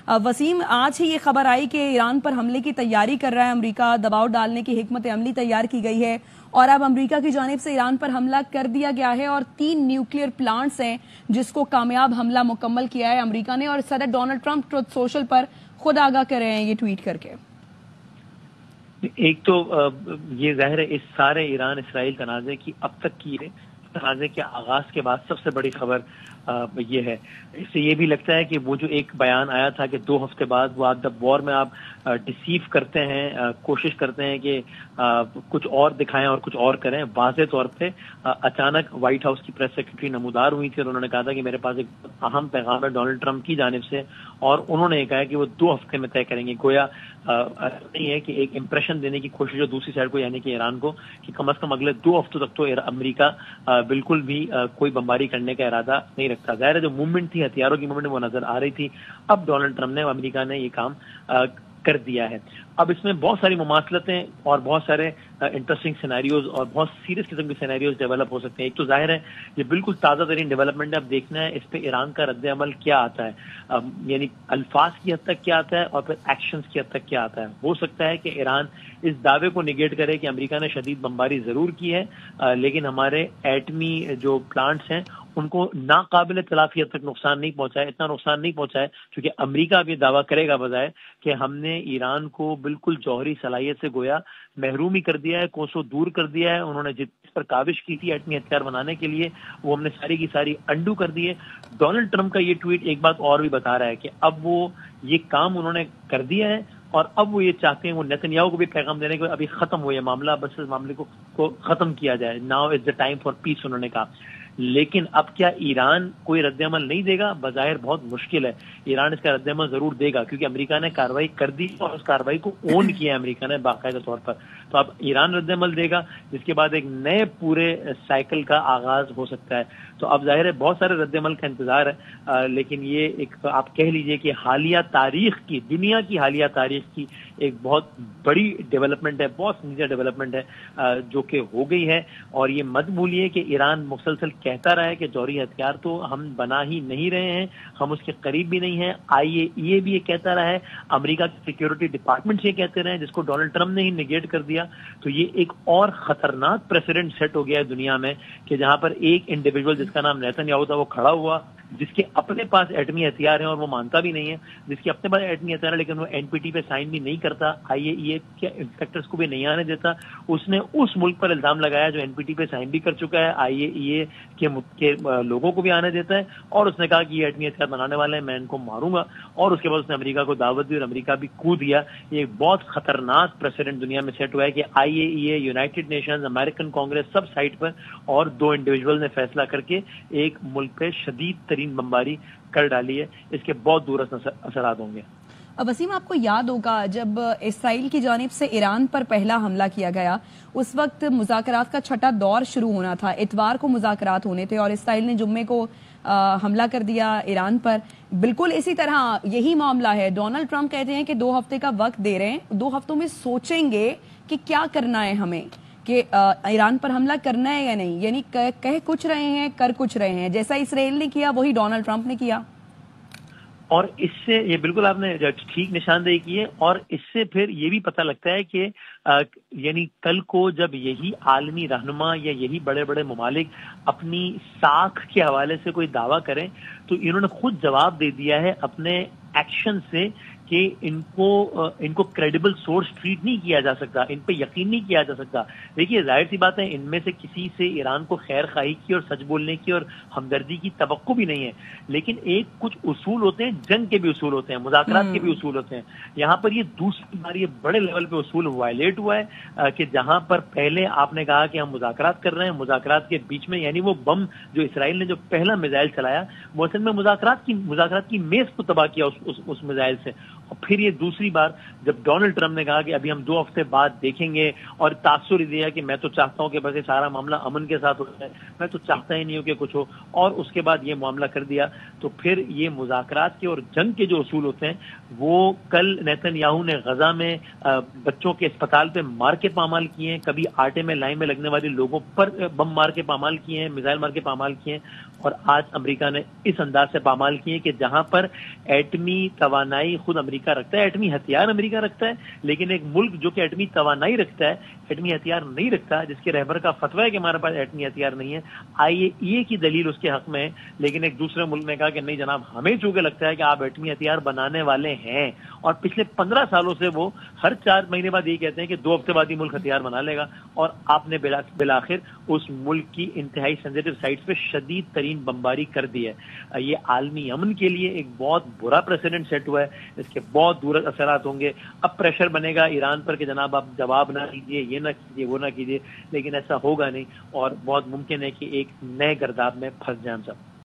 वसीम, आज ही ये खबर आई कि ईरान पर हमले की तैयारी कर रहा है अमेरिका, दबाव डालने की हिकमत अमली तैयार की गई है और अब अमेरिका की जानिब से ईरान पर हमला कर दिया गया है और 3 न्यूक्लियर प्लांट्स हैं जिसको कामयाब हमला मुकम्मल किया है अमेरिका ने। और सदर डोनाल्ड ट्रंप ट्रुथ सोशल पर खुद आगाह कर रहे हैं ये ट्वीट करके। एक तो ये जाहिर है इस सारे ईरान इसराइल तनाज़े की अब तक की तनाज़े के आगाज के बाद सबसे बड़ी खबर ये है। इससे ये भी लगता है कि वो जो एक बयान आया था कि 2 हफ्ते बाद वो द वॉर में आप डिसीव करते हैं, कोशिश करते हैं कि कुछ और दिखाएं और कुछ और करें, वाज़े तौर पे अचानक व्हाइट हाउस की प्रेस सेक्रेटरी नमूदार हुई थी और उन्होंने कहा था कि मेरे पास एक अहम पैगाम है डोनाल्ड ट्रंप की जानिब से, और उन्होंने कहा कि वो 2 हफ्ते में तय करेंगे। गोया नहीं है कि एक इंप्रेशन देने की कोशिश है दूसरी साइड को, यानी कि ईरान को, कि कम अज कम अगले 2 हफ्तों तक तो अमेरिका बिल्कुल भी कोई बमबारी करने का इरादा नहीं रखता। जाहिर है जो मूवमेंट थी, हथियारों की मूवमेंट, वो नजर आ रही थी। अब डोनाल्ड ट्रंप ने, अमेरिका ने ये काम कर दिया है। अब इसमें बहुत सारी मुमासलतें और बहुत सारे इंटरेस्टिंग सिनेरियोज और बहुत सीरियस किस्म के सिनेरियोज डेवलप हो सकते हैं। एक तो जाहिर है ये बिल्कुल ताज़ा तरीन डेवलपमेंट है, अब देखना है इस पे ईरान का रद्द अमल क्या आता है, यानी अल्फाज की हद तक क्या आता है और फिर एक्शंस की हद तक क्या आता है। हो सकता है कि ईरान इस दावे को निगेट करे कि अमेरिका ने शदीद बमबारी जरूर की है, लेकिन हमारे एटमी जो प्लांट्स हैं उनको नाकाबिल तलाफी हद तक नुकसान नहीं पहुंचा है, इतना नुकसान नहीं पहुंचा है क्योंकि अमेरिका अब ये दावा करेगा बजाय कि हमने ईरान को बिल्कुल जौहरी सलाहियत से गोया महरूमी कर दिया है, कोसों दूर कर दिया है। उन्होंने जिस पर काविश की थी एटमी हथियार बनाने के लिए वो हमने सारी की सारी अंडू कर दी है। डोनाल्ड ट्रंप का ये ट्वीट एक बात और भी बता रहा है कि अब वो ये काम उन्होंने कर दिया है और अब वो ये चाहते हैं, वो नेतन्याहू को भी पैगाम देने के अभी खत्म हो ये मामला, बस इस मामले को खत्म किया जाए, now is the time for piece उन्होंने कहा। लेकिन अब क्या ईरान कोई रद्दअमल नहीं देगा? बज़ाहिर बहुत मुश्किल है। ईरान इसका रद्दअमल जरूर देगा क्योंकि अमेरिका ने कार्रवाई कर दी और उस कार्रवाई को ओन किया अमेरिका ने बाकायदा तौर पर। तो अब ईरान रद्दअमल देगा जिसके बाद एक नए पूरे साइकिल का आगाज हो सकता है। तो अब जाहिर है बहुत सारे रद्दअमल का इंतजार है, लेकिन ये एक आप कह लीजिए कि हालिया तारीख की, दुनिया की हालिया तारीख की एक बहुत बड़ी डेवलपमेंट है, बहुत सीनियर डेवलपमेंट है जो कि हो गई है। और ये मत भूलिए कि ईरान मुसलसल कहता रहा है कि जौहरी हथियार तो हम बना ही नहीं रहे हैं, हम उसके करीब भी नहीं हैं। IAEA भी ये कहता रहा है, अमेरिका के सिक्योरिटी डिपार्टमेंट ये कहते रहे हैं, जिसको डोनाल्ड ट्रंप ने ही निगेट कर दिया। तो ये एक और खतरनाक प्रेसिडेंट सेट हो गया है दुनिया में कि जहां पर एक इंडिविजुअल जिसका नाम नेतन्याहू था वो खड़ा हुआ, जिसके अपने पास एटमी हथियार हैं और वो मानता भी नहीं है, जिसके अपने पास एटमी हथियार है लेकिन वो NPT पे साइन भी नहीं करता, IAEA के इंस्पेक्टर्स को भी नहीं आने देता। उसने उस मुल्क पर इल्जाम लगाया जो NPT पे साइन भी कर चुका है, IAEA के लोगों को भी आने देता है, और उसने कहा कि ये एटमी हथियार बनाने वाले हैं, मैं इनको मारूंगा। और उसके बाद उसने अमेरिका को दावत दी और अमेरिका भी कूद दिया। ये बहुत खतरनाक प्रेसिडेंट दुनिया में सेट हुआ है कि IAEA, United Nations, American Congress सब साइड पर और 2 इंडिविजुअल ने फैसला करके एक मुल्क पे शदीद तरीन बमबारी कर डाली है। इसके बहुत दूरस्थ असरात होंगे। वसीम, आपको याद होगा जब इसराइल की जानिब से ईरान पर पहला हमला किया गया, उस वक्त मुज़ाकरात का छठा दौर शुरू होना था, इतवार को मुज़ाकरात होने थे और इसराइल ने जुम्मे को हमला कर दिया ईरान पर। बिल्कुल इसी तरह यही मामला है। डोनाल्ड ट्रंप कहते हैं कि 2 हफ्ते का वक्त दे रहे हैं, 2 हफ्तों में सोचेंगे कि क्या करना है हमें, कि ईरान पर हमला करना है या नहीं। यानी कह कुछ रहे हैं, कर कुछ रहे हैं। जैसा इसराइल ने किया वही डोनाल्ड ट्रंप ने किया। और इससे ये बिल्कुल आपने ठीक निशानदेही की है, और इससे फिर ये भी पता लगता है कि यानी कल को जब यही आलमी रहनुमा या यही बड़े बड़े ममालिक अपनी साख के हवाले से कोई दावा करें तो इन्होंने खुद जवाब दे दिया है अपने एक्शन से कि इनको क्रेडिबल सोर्स ट्रीट नहीं किया जा सकता, इन पे यकीन नहीं किया जा सकता। देखिए जाहिर सी बात है, इनमें से किसी से ईरान को खैर खाही की और सच बोलने की और हमदर्दी की तवक्को भी नहीं है, लेकिन एक कुछ उसूल होते हैं, जंग के भी उसूल होते हैं, मुज़ाकरात के भी उसूल होते हैं। यहाँ पर ये दूसरी बार ये बड़े लेवल पे उसूल वायलेट हुआ है कि जहां पर पहले आपने कहा कि हम मुज़ाकरात कर रहे हैं, मुज़ाकरात के बीच में यानी वो बम जो इसराइल ने जो पहला मिसाइल चलाया वो असल में मुज़ाकरात की मेज को तबाह किया उस मिसाइल से। और फिर ये दूसरी बार जब डोनाल्ड ट्रंप ने कहा कि अभी हम 2 हफ्ते बाद देखेंगे और तासुर दिया कि मैं तो चाहता हूं कि बस ये सारा मामला अमन के साथ हो जाए, मैं तो चाहता ही नहीं हूं कि कुछ हो, और उसके बाद ये मामला कर दिया। तो फिर ये मुज़ाकरात के और जंग के जो उसूल होते हैं वो कल नेतन्याहू ने गजा में बच्चों के अस्पताल पे मार के पामाल किए हैं, कभी आटे में लाइन में लगने वाले लोगों पर बम मार के पामाल किए हैं, मिसाइल मार के पामाल किए हैं। اور آج امریکہ نے اس انداز سے پامال کی ہے کہ جہاں پر ایٹمی توانائی خود امریکہ رکھتا ہے، ایٹمی ہتھیار امریکہ رکھتا ہے، لیکن ایک ملک جو کہ ایٹمی توانائی رکھتا ہے، ایٹمی ہتھیار نہیں رکھتا، جس کے رہبر کا فتویٰ ہے کہ ہمارے پاس ایٹمی ہتھیار نہیں ہے، IAEA کی دلیل اس کے حق میں ہے، لیکن ایک دوسرے ملک نے کہا کہ نہیں جناب، ہمیں چونکہ لگتا ہے کہ آپ ایٹمی ہتھیار بنانے والے ہیں، اور پچھلے 15 سالوں سے وہ ہر 4 مہینے بعد یہ کہتے ہیں کہ 2 ہفتے بعد ہی ملک ہتھیار بنا لے گا، اور آپ نے بالآخر اس ملک کی انتہائی سینسیٹیو سائٹس پہ شدید ترین بمباری کر دی ہے۔ یہ عالمی امن کے لیے ایک بہت برا پریسیڈنٹ سیٹ ہوا ہے، اس کے بہت دور اثرات ہوں گے۔ اب پریشر بنے گا ایران پر کہ جناب آپ جواب نہ دیجیے، یہ نہ کیجیے، وہ نہ کیجیے، لیکن ایسا ہوگا نہیں، اور بہت ممکن ہے کہ ایک نئے گرداب میں پھنس جائیں ہم سب۔